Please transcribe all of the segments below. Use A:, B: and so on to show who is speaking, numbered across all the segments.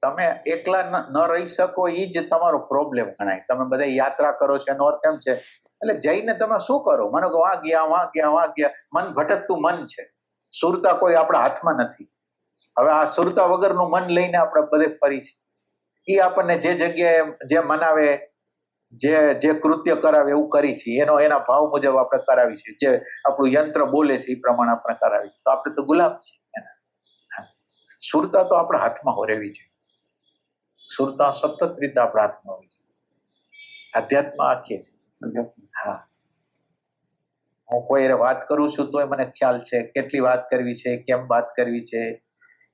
A: તમે એકલા ન રહી શકો એ જ તમારો પ્રોબ્લેમ ગણાય. તમે બધા યાત્રા કરો છો એનો અર્થ એમ છે એટલે જઈને તમે શું કરો? મને કહો વાં ગયા મન ભટકતું મન છે. સુરતા કોઈ આપણા હાથમાં નથી. હવે આ સુરતા વગરનું મન લઈને આપણે બધે ફરી છે. એ આપણને જે જગ્યાએ જે મનાવે જે કૃત્ય કરાવે એવું કરી છે. એના ભાવ મુજબ આપણે કરાવી છે. જે આપણું યંત્ર બોલે છે એ પ્રમાણે આપણે કરાવી છે. તો આપણે તો ગુલામ છીએ. સુરતા તો આપણા હાથમાં રહેવી જોઈએ. સુરતા સતત રીતે આપણા હાથમાં હોવી જોઈએ. અધ્યાત્મ આખીએ છે. હા, હું કોઈ વાત કરું છું તોય મને ખ્યાલ છે કેટલી વાત કરવી છે, કેમ વાત કરવી છે,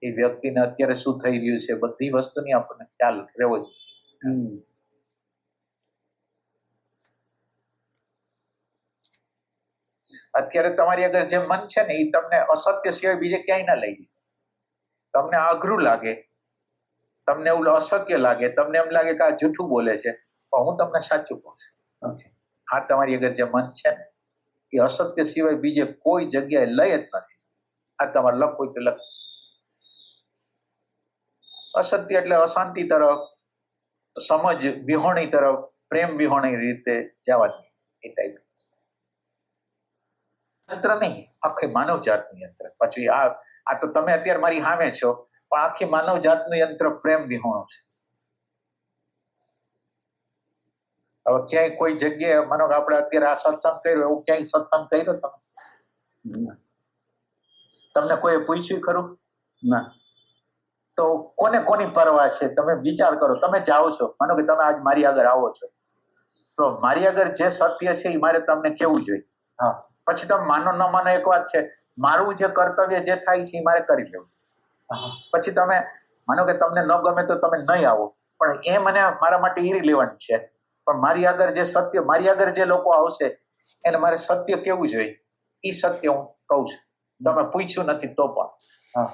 A: એ વ્યક્તિને અત્યારે શું થઈ રહ્યું છે, બધી વસ્તુની આપણને ખ્યાલ રહેવો જોઈએ. અત્યારે તમારી આગળ જે મન છે ને એ તમને અસત્ય સિવાય બીજે ક્યાંય ના લઈ જાય. તમને અઘરું લાગે, તમને એવું અશક્ય લાગે, તમને એમ લાગે કે આ જૂઠું બોલે છે, પણ હું તમને સાચું કહું છું. હા, તમારી આગળ જે મન છે ને એ અસત્ય સિવાય બીજે કોઈ જગ્યાએ લઈ જ નથી. આ તમારે લખવું તો લખ. અસત્ય એટલે અશાંતિ તરફ, સમજ વિહોણી તરફ, પ્રેમ વિહોણી રીતે જવા દે એ ટાઈપ યંત્ર નહીં, આખી માનવ જાતનું યંત્ર. પછી આ તો તમે અત્યારે મારી સામે છો, પણ આખી માનવ જાતનું યંત્ર પ્રેમ વિહોણું છે. હવે ક્યાંય કોઈ જગ્યાએ માનો કે આપણે અત્યારે આ સત્સંગ કર્યો એવું ક્યાંય સત્સંગ કર્યો તમે? તમને કોઈ પૂછ્યું ખરું? ના. તો કોને કોની પરવા છે? તમે વિચાર કરો. તમે જાઓ છો, માનો કે તમે આજ મારી આગળ આવો છો, તો મારી આગળ જે સત્ય છે એ મારે તમને કેવું જોઈએ. હા, પછી તમે માનો ન માનો એક વાત છે, મારું જે કર્તવ્ય જે થાય છે એ મારે કરી લેવું. પછી તમે માનો કે તમને ન ગમે તો તમે નહીં આવો, પણ એ મને મારા માટે ઇરિલેવન્ટ છે. પણ મારી આગળ જે સત્ય, મારી આગળ જે લોકો આવશે એને મારે સત્ય કેવું જોઈએ એ સત્ય હું કહું છું. તમે પૂછ્યું નથી તો પણ. હા.